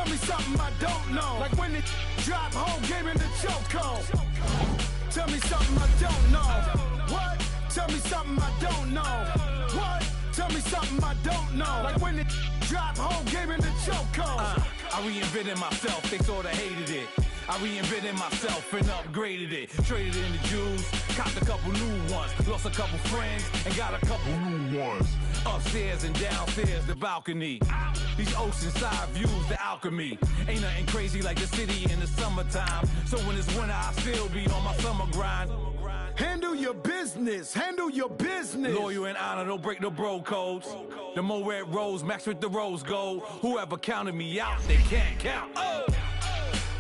Tell me something I don't know. Like when it drop, whole game in the chokehold. Tell me something I don't know. What? Tell me something I don't know. What? Tell me something I don't know. Like when it drop, whole game in the chokehold. I reinvented myself, they sorta hated it. I reinvented myself and upgraded it. Traded in the Jews, copped a couple new ones. Lost a couple friends and got a couple new ones. Upstairs and downstairs, the balcony. These oceanside views, the alchemy. Ain't nothing crazy like the city in the summertime. So when it's winter, I still be on my summer grind. Handle your business, handle your business. Loyal and honor, don't break the bro codes. The more red rose, max with the rose gold. Whoever counted me out, they can't count. Oh!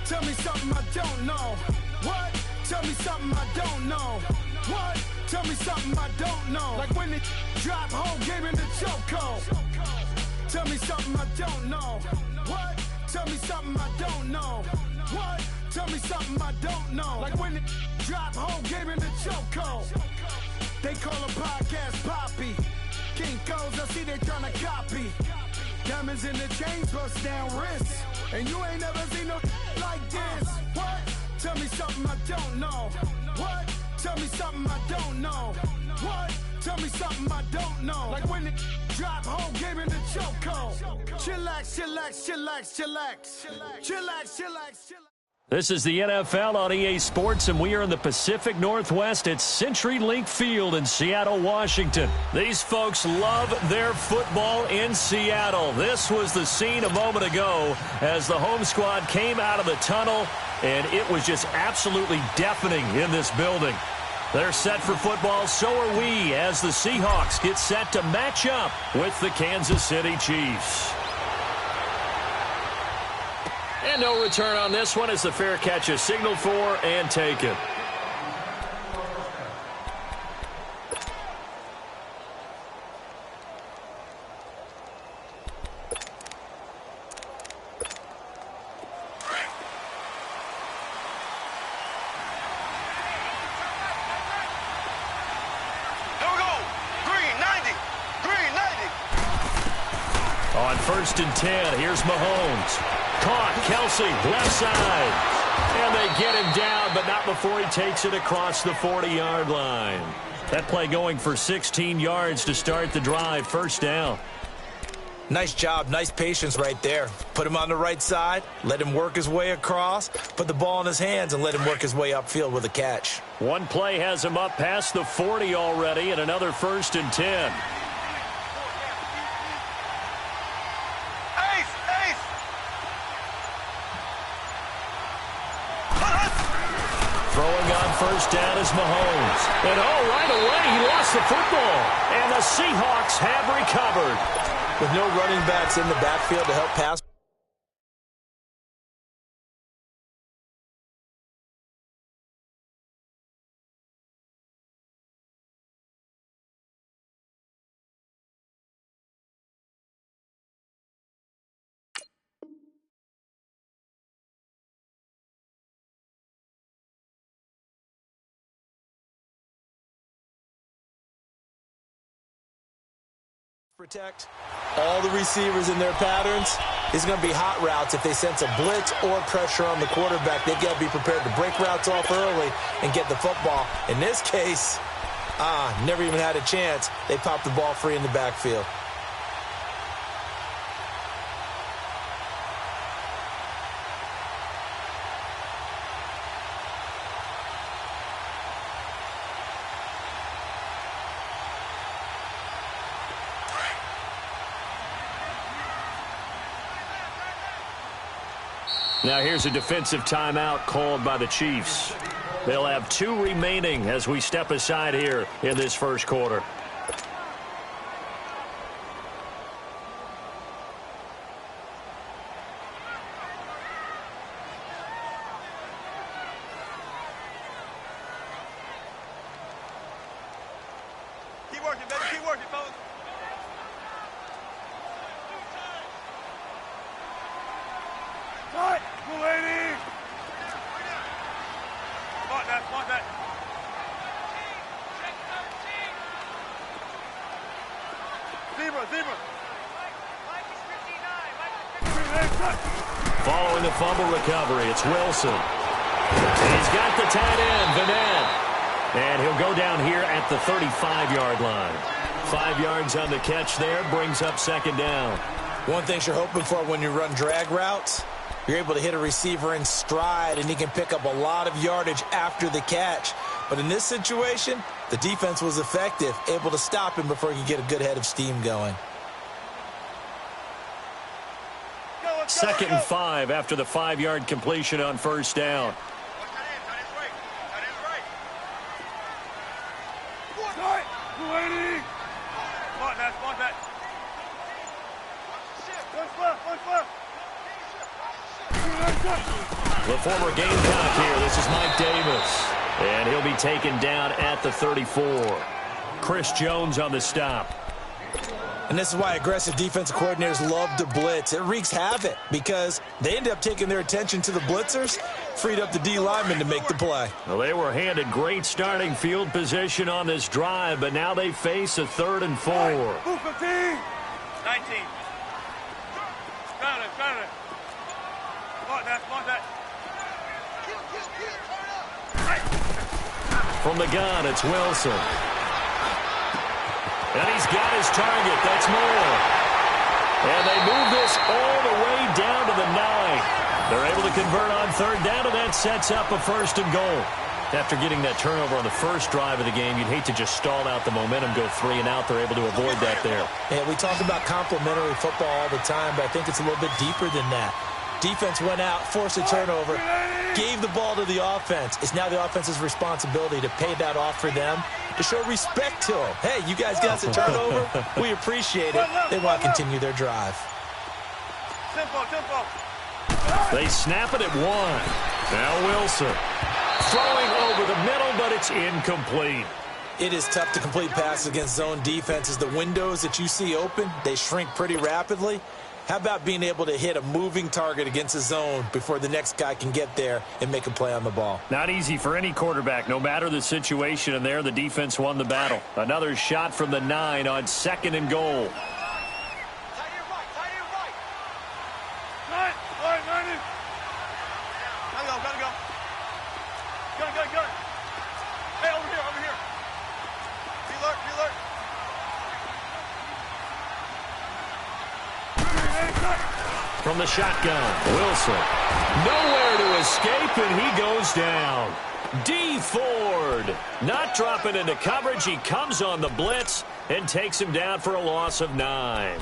Tell me something I don't know. What? Tell me something I don't know. What? Tell me something I don't know. Like when it drop, whole game in the chokehold. Tell me something I don't know. What? Tell me something I don't know. What? Tell me something I don't know. Like when it drop, whole game in the chokehold. They call a podcast Poppy. King Codes, I see they tryna copy. Diamonds in the chains, bust down wrists. And you ain't never seen no like this. What? Tell me something I don't know. What? Tell me something I don't know. What? Tell me something I don't know. Like when it drop, whole game in the chokehold. Chillax, chillax, chillax, chillax. Chillax, chillax, chillax. This is the NFL on EA Sports, and we are in the Pacific Northwest at CenturyLink Field in Seattle, Washington. These folks love their football in Seattle. This was the scene a moment ago as the home squad came out of the tunnel, and it was just absolutely deafening in this building. They're set for football, so are we, as the Seahawks get set to match up with the Kansas City Chiefs. And no return on this one as the fair catch is signaled for and taken. On 1st and 10, here's Mahomes. Caught, Kelsey, left side. And they get him down, but not before he takes it across the 40-yard line. That play going for 16 yards to start the drive. First down. Nice job, nice patience right there. Put him on the right side, let him work his way across, put the ball in his hands, and let him work his way upfield with a catch. One play has him up past the 40 already, and another 1st and 10. Throwing on first down is Mahomes. And right away he lost the football. And the Seahawks have recovered. With no running backs in the backfield to help pass. Protect all the receivers in their patterns. It's going to be hot routes if they sense a blitz or pressure on the quarterback. They've got to be prepared to break routes off early and get the football. In this case, never even had a chance. They popped the ball free in the backfield. Now here's a defensive timeout called by the Chiefs. They'll have 2 remaining as we step aside here in this first quarter. Keep working, baby. Keep working, fellas. What? Lady! Spot that, spot that. Zebra, zebra. Mike is 59. Mike is 59. Following the fumble recovery, it's Wilson. He's got the tight end, Vanette. And he'll go down here at the 35-yard line. 5 yards on the catch there, brings up second down. One thing you're hoping for when you run drag routes, you're able to hit a receiver in stride, and he can pick up a lot of yardage after the catch. But in this situation, the defense was effective, able to stop him before he could get a good head of steam going. 2nd and 5 after the 5-yard completion on first down. The former Gamecock here. This is Mike Davis. And he'll be taken down at the 34. Chris Jones on the stop. And this is why aggressive defensive coordinators love to blitz. It wreaks havoc because they end up taking their attention to the blitzers, freed up the D linemen to make the play. Well, they were handed great starting field position on this drive, but now they face a 3rd and 4. 19. Got it. Spot that. From the gun, it's Wilson. And he's got his target. That's Moore. And they move this all the way down to the 9. They're able to convert on 3rd down, and that sets up a 1st and goal. After getting that turnover on the first drive of the game, you'd hate to just stall out the momentum, go 3 and out. They're able to avoid that there. Yeah, we talk about complementary football all the time, but I think it's a little bit deeper than that. Defense went out, forced a turnover, gave the ball to the offense. It's now the offense's responsibility to pay that off for them, to show respect to them. Hey, you guys got the turnover. We appreciate it. They want to continue their drive. Tempo. They snap it at 1. Now Wilson. Throwing over the middle, but it's incomplete. It is tough to complete passes against zone defenses. The windows that you see open, they shrink pretty rapidly. How about being able to hit a moving target against a zone before the next guy can get there and make a play on the ball? Not easy for any quarterback, no matter the situation, and there the defense won the battle. Another shot from the 9 on 2nd and goal. Go. Hey, over here. Be alert. From the shotgun, Wilson. Nowhere to escape, and he goes down. D Ford not dropping into coverage. He comes on the blitz and takes him down for a loss of 9.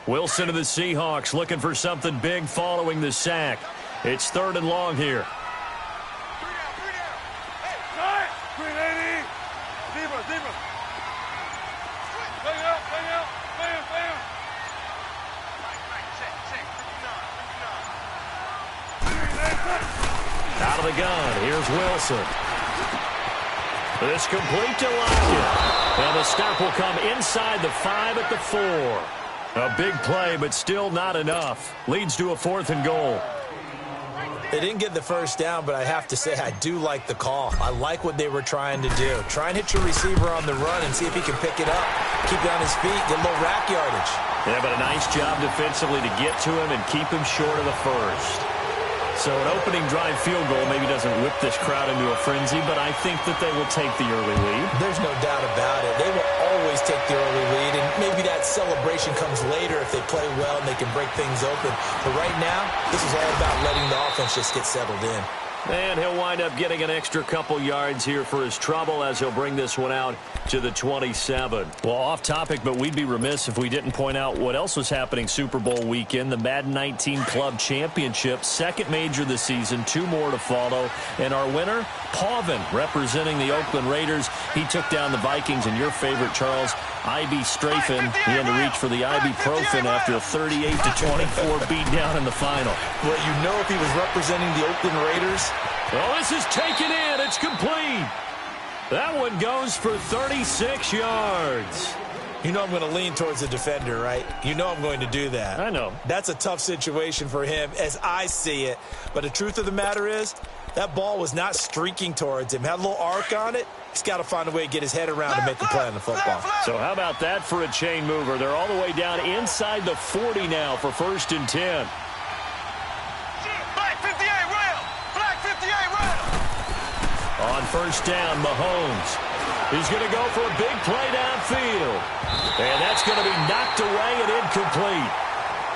Wilson to the Seahawks looking for something big following the sack. It's 3rd and long here. Zebra. Bang out. Out of the gun, here's Wilson. It's complete to Lockett. And the stop will come inside the 5 at the 4. A big play, but still not enough. Leads to a 4th and goal. They didn't get the first down, but I have to say I do like the call. I like what they were trying to do. Try and hit your receiver on the run and see if he can pick it up. Keep it on his feet, get a little rack yardage. Yeah, but a nice job defensively to get to him and keep him short of the first. So an opening drive field goal maybe doesn't whip this crowd into a frenzy, but I think that they will take the early lead. There's no doubt about it. They will always take the early lead, and maybe that celebration comes later if they play well and they can break things open. But right now, this is all about letting the offense just get settled in. And he'll wind up getting an extra couple yards here for his trouble as he'll bring this one out to the 27. Well, off topic, but we'd be remiss if we didn't point out what else was happening Super Bowl weekend. The Madden 19 Club Championship, second major this season, 2 more to follow. And our winner, Pauvin, representing the Oakland Raiders. He took down the Vikings, and your favorite, Charles, IB Strafen. He had to reach for the ibuprofen after a 38-24 beatdown in the final. Well, you know, if he was representing the Oakland Raiders. Well, this is taken in. It's complete. That one goes for 36 yards. You know I'm going to lean towards the defender, right? You know I'm going to do that. I know. That's a tough situation for him as I see it. But the truth of the matter is, That ball was not streaking towards him. Had a little arc on it. He's got to find a way to get his head around to make a play on the football. So how about that for a chain mover? They're all the way down inside the 40 now for 1st and 10. Black 58, rail! Black 58, rail! On 1st down, Mahomes. He's going to go for a big play downfield. And that's going to be knocked away and incomplete.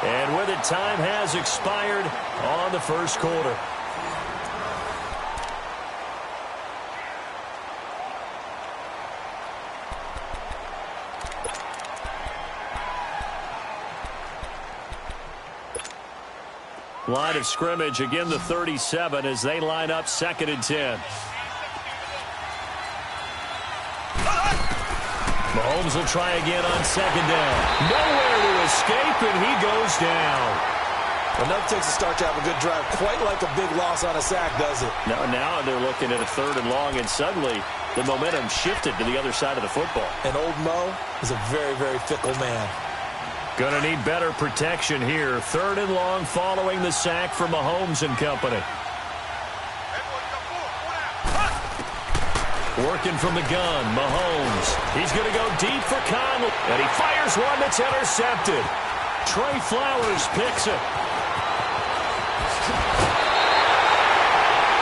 And with it, time has expired on the 1st quarter. Line of scrimmage, again the 37 as they line up 2nd and 10. Mahomes will try again on 2nd down. Nowhere to escape, and he goes down. Enough takes a start to have a good drive. Quite like a big loss on a sack, does it? Now they're looking at a 3rd and long, and suddenly the momentum shifted to the other side of the football. And old Mo is a very, very fickle man. Going to need better protection here. 3rd and long following the sack from Mahomes and company. Working from the gun, Mahomes. He's going to go deep for Conley. And he fires one that's intercepted. Trey Flowers picks it.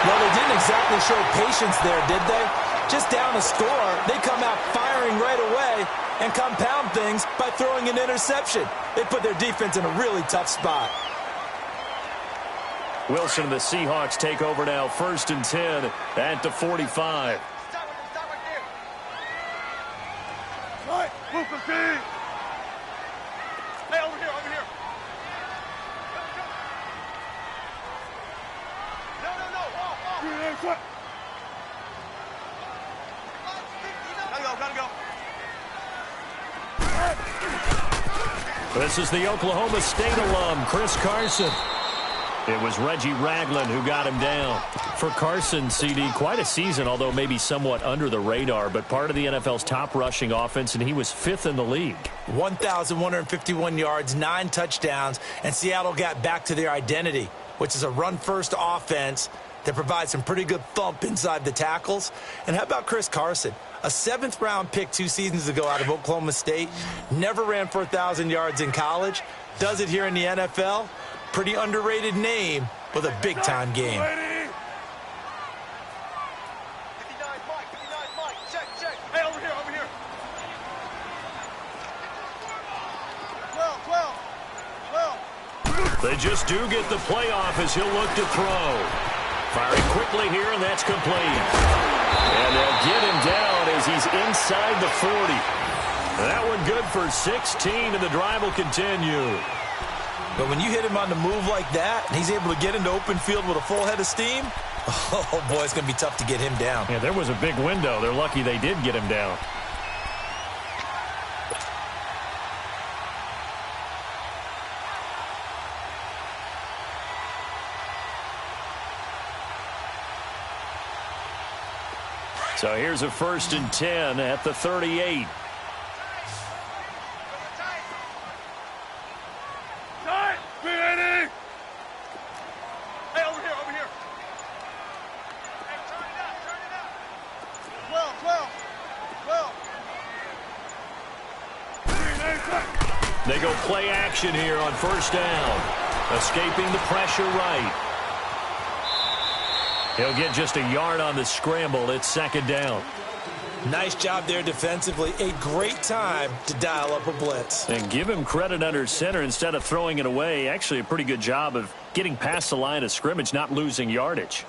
Well, they didn't exactly show patience there, did they? Just down a score, they come out firing right away and compound things by throwing an interception. They put their defense in a really tough spot. Wilson and the Seahawks take over now, 1st and 10 at the 45. Right, Lucas T. Hey, over here, over here. No. Gotta go. This is the Oklahoma State alum, Chris Carson. It was Reggie Ragland who got him down. For Carson, CD, quite a season, although maybe somewhat under the radar, but part of the NFL's top rushing offense, and he was 5th in the league. 1,151 yards, 9 touchdowns, and Seattle got back to their identity, which is a run-first offense that provides some pretty good thump inside the tackles. And how about Chris Carson? A 7th-round pick 2 seasons ago out of Oklahoma State. Never ran for 1,000 yards in college. Does it here in the NFL. Pretty underrated name with a big-time game. 59 Mike. Check. Hey, over here. 12. They just do get the playoff as he'll look to throw. Firing quickly here, and that's complete. And they'll get him down as he's inside the 40. That one good for 16, and the drive will continue. But when you hit him on the move like that, and he's able to get into open field with a full head of steam, oh, boy, it's going to be tough to get him down. Yeah, there was a big window. They're lucky they did get him down. So here's a 1st and 10 at the 38. Hey, over here. Hey, turn it up. 12. They go play action here on 1st down. Escaping the pressure right. He'll get just a yard on the scramble. It's 2nd down. Nice job there defensively. A great time to dial up a blitz. And give him credit under center instead of throwing it away. Actually, a pretty good job of getting past the line of scrimmage, not losing yardage.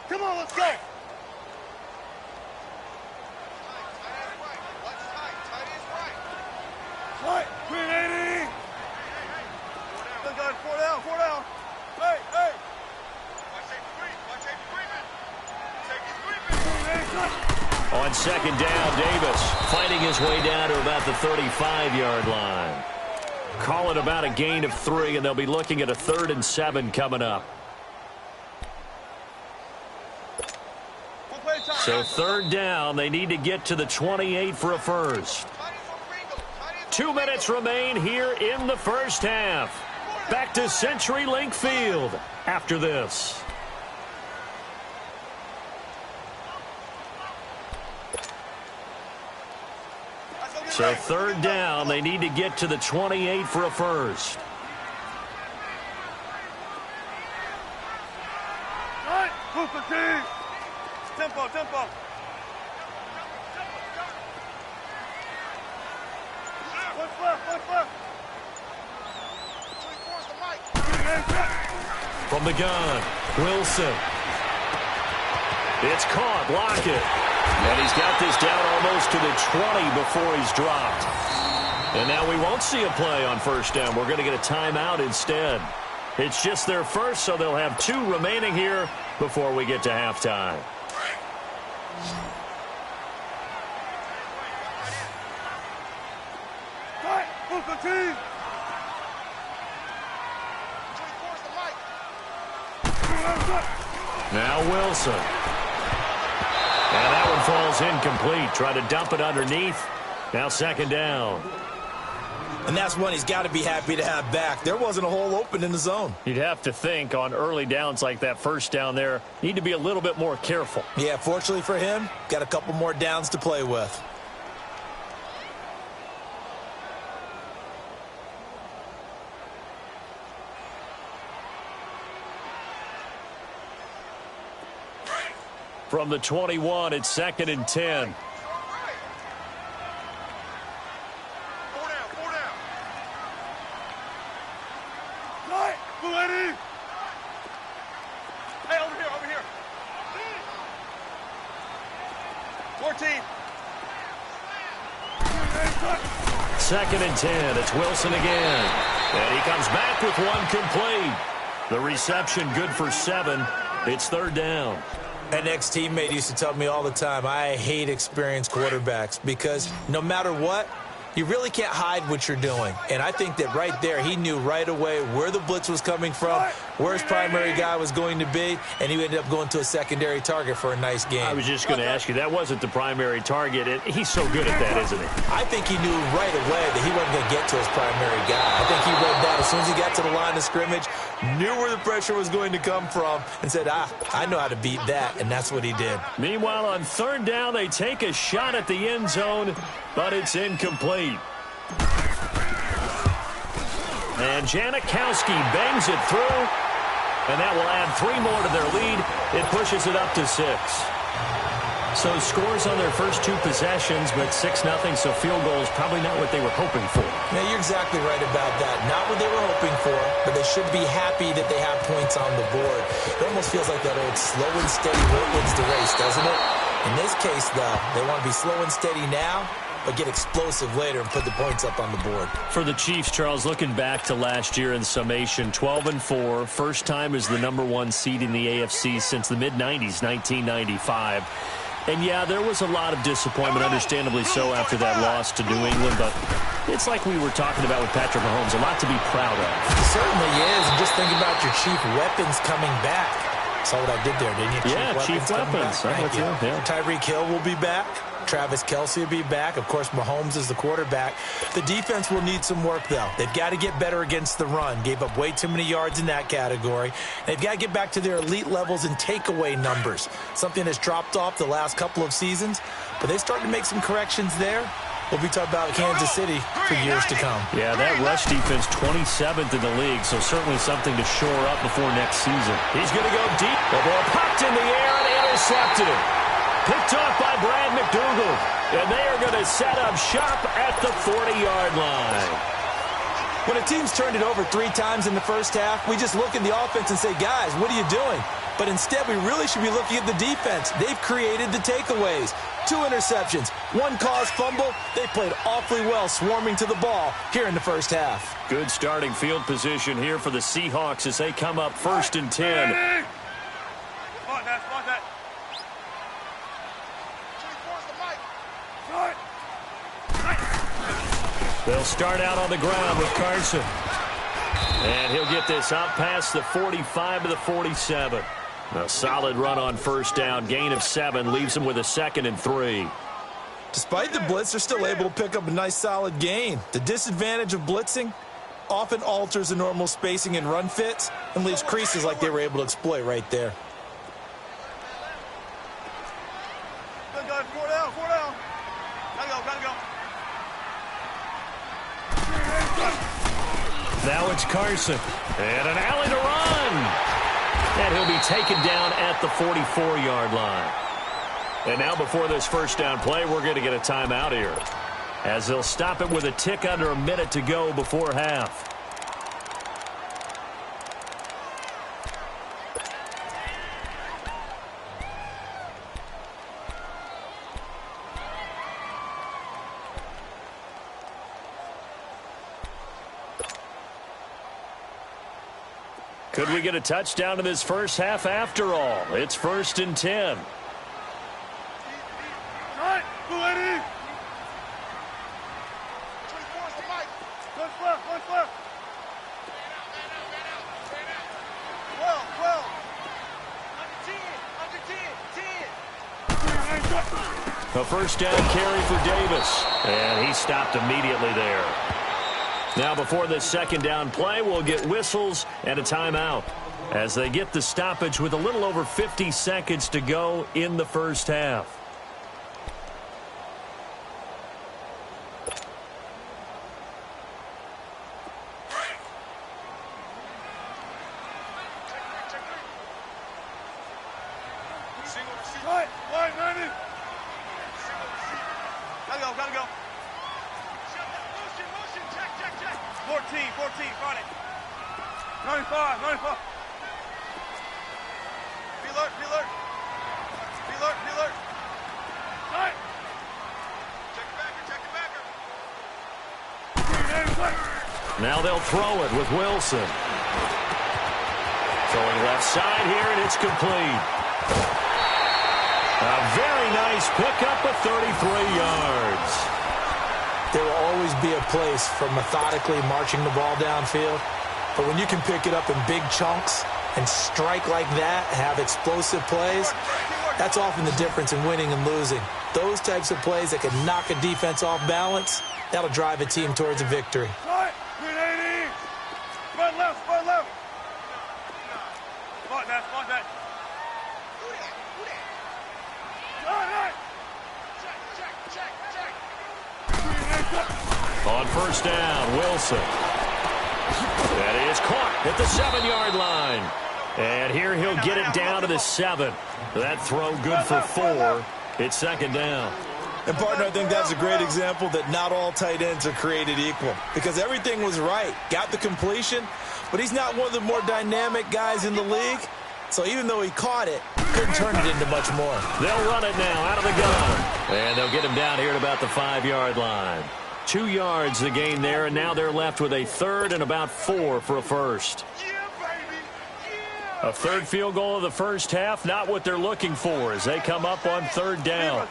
Come on, let's go. Right, 380. Four down. Hey. On 2nd down, Davis fighting his way down to about the 35-yard line. Call it about a gain of 3, and they'll be looking at a 3rd and 7 coming up. So 3rd down, they need to get to the 28 for a first. 2 minutes remain here in the 1st half. back to CenturyLink Field after this. So third down, they need to get to the 28 for a first. Right, Cooper team. Tempo, tempo. What's left, what's left? From the gun, Wilson. It's caught, Lockett. And he's got this down almost to the 20 before he's dropped. And now we won't see a play on first down. We're going to get a timeout instead. It's just their first, so they'll have 2 remaining here before we get to halftime. Now Wilson. And that one falls incomplete. Try to dump it underneath. Now second down. And that's one he's got to be happy to have back. There wasn't a hole open in the zone. You'd have to think on early downs like that first down there, need to be a little bit more careful. Yeah, fortunately for him, got a couple more downs to play with. From the 21, it's 2nd and 10. Hey, over here, over here. 14. 2nd and 10. It's Wilson again. And he comes back with one complete. The reception good for 7. It's third down. An ex-teammate used to tell me all the time, I hate experienced quarterbacks because no matter what, you really can't hide what you're doing. And I think that right there, he knew right away where the blitz was coming from, where his primary guy was going to be, and he ended up going to a secondary target for a nice game. I was just going to ask you, that wasn't the primary target. And he's so good at that, isn't he? I think he knew right away that he wasn't going to get to his primary guy. I think he read that as soon as he got to the line of scrimmage, knew where the pressure was going to come from, and said, I know how to beat that, and that's what he did. Meanwhile, on third down, they take a shot at the end zone, but it's incomplete. And Janikowski bangs it through, and that will add 3 more to their lead. It pushes it up to 6. So scores on their first 2 possessions, but 6-0, so field goal is probably not what they were hoping for. Yeah, you're exactly right about that. Not what they were hoping for, but they should be happy that they have points on the board. It almost feels like that old slow and steady wins the race, doesn't it? In this case, though, they want to be slow and steady now, but get explosive later and put the points up on the board. For the Chiefs, Charles, looking back to last year in summation, 12-4, first time as the #1 seed in the AFC since the mid-90s, 1995. And, yeah, there was a lot of disappointment, understandably so, after that loss to New England. But it's like we were talking about with Patrick Mahomes, a lot to be proud of. It certainly is. And just think about your chief weapons coming back. Saw what I did there, didn't you? Yeah, chief weapons. Thank you. Yeah. Tyreek Hill will be back. Travis Kelce will be back. Of course, Mahomes is the quarterback. The defense will need some work, though. They've got to get better against the run. Gave up way too many yards in that category. They've got to get back to their elite levels in takeaway numbers, something that's dropped off the last couple of seasons. But they started to make some corrections there. We'll be talking about Kansas City for years to come. Yeah, that rush defense, 27th in the league, so certainly something to shore up before next season. He's going to go deep. The ball popped in the air and intercepted. Picked off by Brad McDougal. And they are going to set up shop at the 40-yard line. When a team's turned it over 3 times in the first half, we just look at the offense and say, guys, what are you doing? But instead, we really should be looking at the defense. They've created the takeaways. 2 interceptions, 1 caused fumble. They played awfully well swarming to the ball here in the first half. Good starting field position here for the Seahawks as they come up 1st and 10. They'll start out on the ground with Carson. And he'll get this out past the 45 to the 47. A solid run on first down. Gain of 7 leaves him with a 2nd and 3. Despite the blitz, they're still able to pick up a nice solid gain. The disadvantage of blitzing, often alters the normal spacing and run fits and leaves creases like they were able to exploit right there. Good, guys. 4 down, 4 down. Gotta go. Now it's Carson. And an alley to run. And he'll be taken down at the 44-yard line. And now before this first down play, we're going to get a timeout here, as they'll stop it with a tick under a minute to go before half. Could we get a touchdown in this first half after all? It's 1st and 10. Right, go Eddie. 24's the mic. One's left. 12. Under 10. A first down carry for Davis. And he stopped immediately there. Now before this second down play, we'll get whistles and a timeout as they get the stoppage with a little over 50 seconds to go in the first half. Right, 90. Gotta go. 14, front it. 95. Be alert. Right. Check the backer. Now they'll throw it with Wilson. Throwing left side here, and it's complete. A very nice pickup of 33 yards. There will always be a place for methodically marching the ball downfield. But when you can pick it up in big chunks and strike like that, have explosive plays, that's often the difference in winning and losing. Those types of plays that can knock a defense off balance, that'll drive a team towards a victory. Right, 380. Front left. Spot that. Right. On first down, Wilson. That is caught at the 7-yard line. And here he'll get it down to the 7. That throw good for 4. It's second down. And, partner, I think that's a great example that not all tight ends are created equal, because everything was right. Got the completion, but he's not one of the more dynamic guys in the league. So even though he caught it, couldn't turn it into much more. They'll run it now out of the gun. And they'll get him down here at about the 5-yard line. 2 yards the gain there, and now they're left with a third and about 4 for a first. A third field goal of the first half, not what they're looking for as they come up on third down.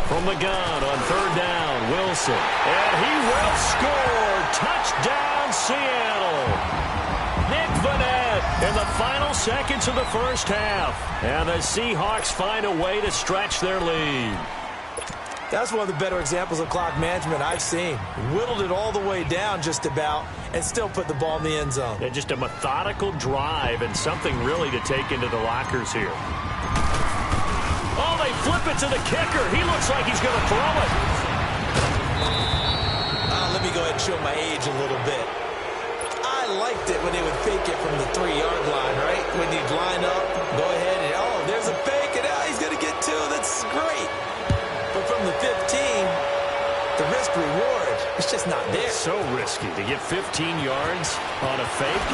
From the gun on third down, Wilson. And he will score. Touchdown, Seattle. Nick Vanette in the final seconds of the first half. And the Seahawks find a way to stretch their lead. That's one of the better examples of clock management I've seen. Whittled it all the way down just about and still put the ball in the end zone. Yeah, just a methodical drive and something really to take into the lockers here. Oh, they flip it to the kicker. He looks like he's going to throw it. Let me go ahead and show my age a little bit. I liked it when they would fake it from the 3-yard line, right? When you'd line up, go ahead and, oh, there's a fake, and he's going to get 2. That's great. But from the 15, the risk-reward, it's just not there. It's so risky to get 15 yards on a fake.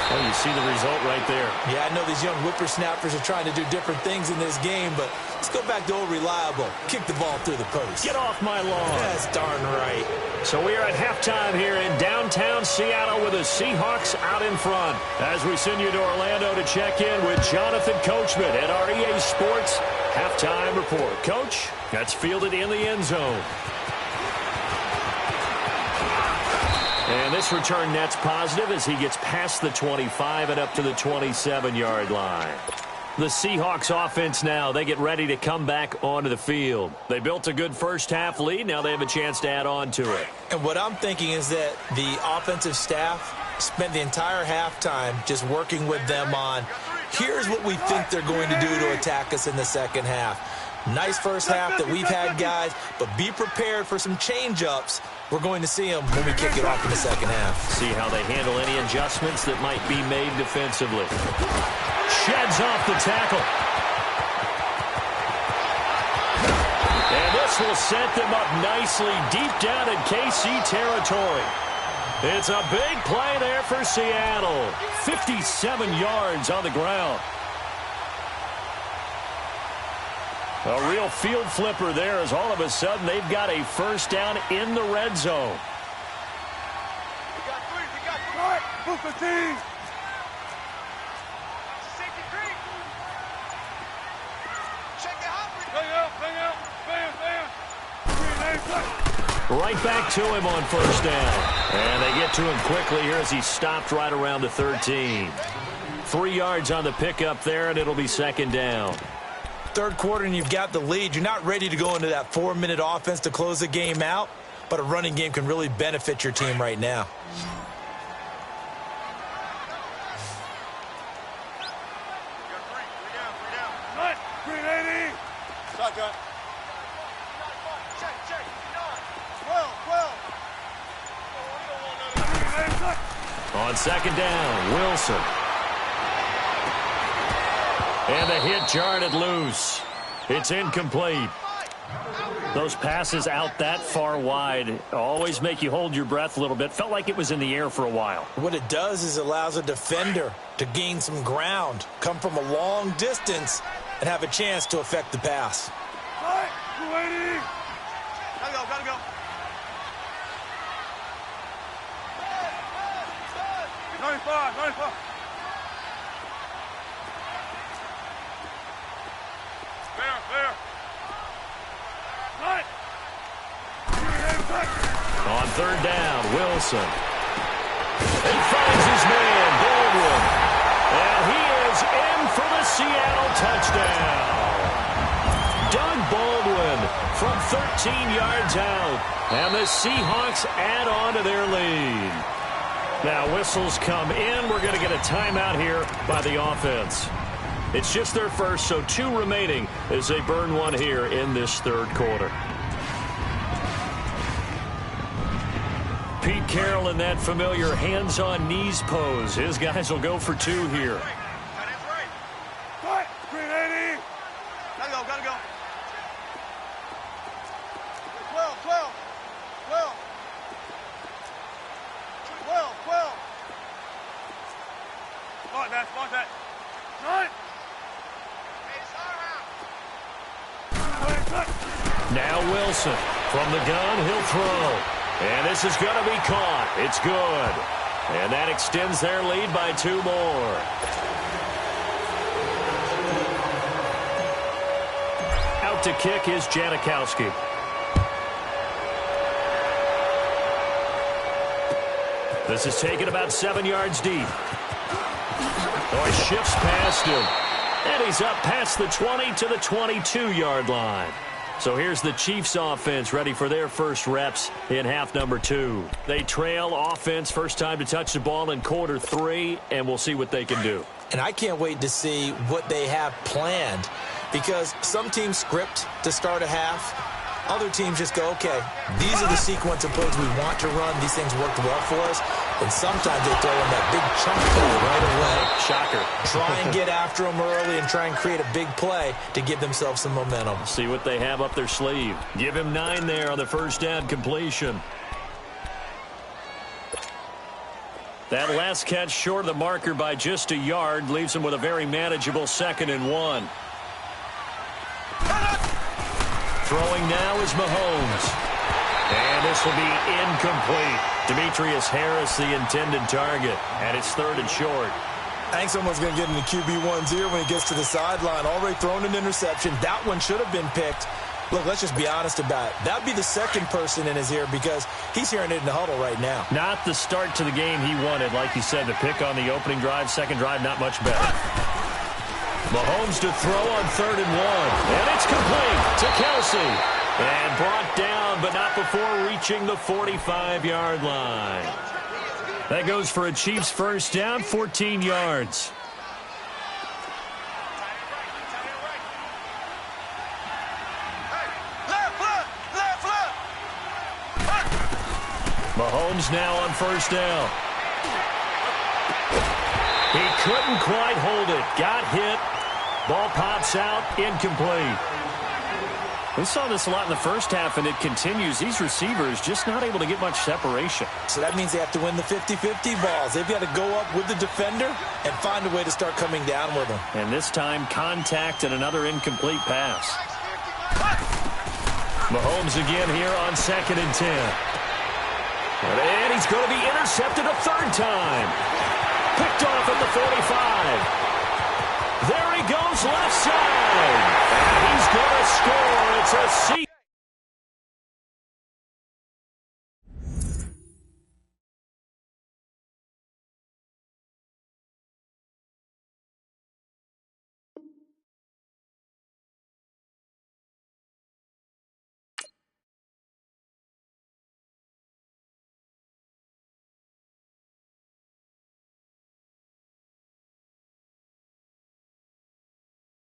Well, you see the result right there. Yeah, I know these young whippersnappers are trying to do different things in this game, but let's go back to old reliable. Kick the ball through the post. Get off my lawn. That's darn right. So we are at halftime here in downtown Seattle with the Seahawks out in front. As we send you to Orlando to check in with Jonathan Coachman at our EA Sports Halftime Report. Coach, that's fielded in the end zone. And this return net's positive as he gets past the 25 and up to the 27-yard line. The Seahawks offense now, they get ready to come back onto the field. They built a good first-half lead. Now they have a chance to add on to it. And what I'm thinking is that the offensive staff spent the entire halftime just working with them on, here's what we think they're going to do to attack us in the second half. Nice first half that we've had, guys, but be prepared for some change-ups. We're going to see them when we kick it off in the second half. See how they handle any adjustments that might be made defensively. Sheds off the tackle. And this will set them up nicely deep down in KC territory. It's a big play there for Seattle. 57 yards on the ground. A real field flipper there as all of a sudden they've got a first down in the red zone. We got three. All right, move the team. Right back to him on first down. And they get to him quickly here as he stopped right around the 13. 3 yards on the pickup there, and it'll be second down. Third quarter and you've got the lead. You're not ready to go into that 4-minute offense to close the game out, but a running game can really benefit your team right now. Shotgun. Check. 12. On second down, Wilson. And the hit jarred it loose. It's incomplete. Those passes out that far wide always make you hold your breath a little bit. Felt like it was in the air for a while. What it does is allows a defender to gain some ground, come from a long distance, and have a chance to affect the pass. Gotta go. 95. Fair. On third down, Wilson. He finds his man, Baldwin. And he is in for the Seattle touchdown. Doug Baldwin from 13 yards out. And the Seahawks add on to their lead. Now whistles come in. We're going to get a timeout here by the offense. It's just their first, so 2 remaining as they burn one here in this third quarter. Pete Carroll in that familiar hands-on-knees pose. His guys will go for 2 here. Gotta go. 12. Spot that. 9. Now Wilson from the gun, he'll throw. And this is going to be caught. It's good. And that extends their lead by 2 more. Out to kick is Janikowski. This is taken about 7 yards deep. Oh, he shifts past him. And he's up past the 20 to the 22-yard line. So here's the Chiefs offense ready for their first reps in half number 2. They trail offense, first time to touch the ball in quarter 3, and we'll see what they can do. And I can't wait to see what they have planned, because some teams script to start a half. Other teams just go, okay, these are the sequence of plays we want to run. These things worked well for us. And sometimes they throw in that big chunk play right away. Shocker. Try and get after them early and try and create a big play to give themselves some momentum. See what they have up their sleeve. Give him 9 there on the first down completion. That last catch short of the marker by just a yard leaves him with a very manageable 2nd and 1. Throwing now is Mahomes. And this will be incomplete. Demetrius Harris, the intended target. And it's 3rd and short. I think someone's going to get into QB1's ear when he gets to the sideline. Already thrown an interception. That one should have been picked. Look, let's just be honest about it. That would be the second person in his ear because he's hearing it in the huddle right now. Not the start to the game he wanted. Like you said, the pick on the opening drive, second drive, not much better. Mahomes to throw on 3rd and 1. And it's complete to Kelsey. And brought down, but not before reaching the 45-yard line. That goes for a Chiefs first down, 14 yards. Mahomes now on first down. He couldn't quite hold it. Got hit. Ball pops out. Incomplete. We saw this a lot in the first half, and it continues. These receivers just not able to get much separation. So that means they have to win the 50-50 balls. They've got to go up with the defender and find a way to start coming down with them. And this time, contact and another incomplete pass. Mahomes again here on 2nd and 10. And he's going to be intercepted a 3rd time. Picked off at the 45. There he goes left side. And he's going to score. It's a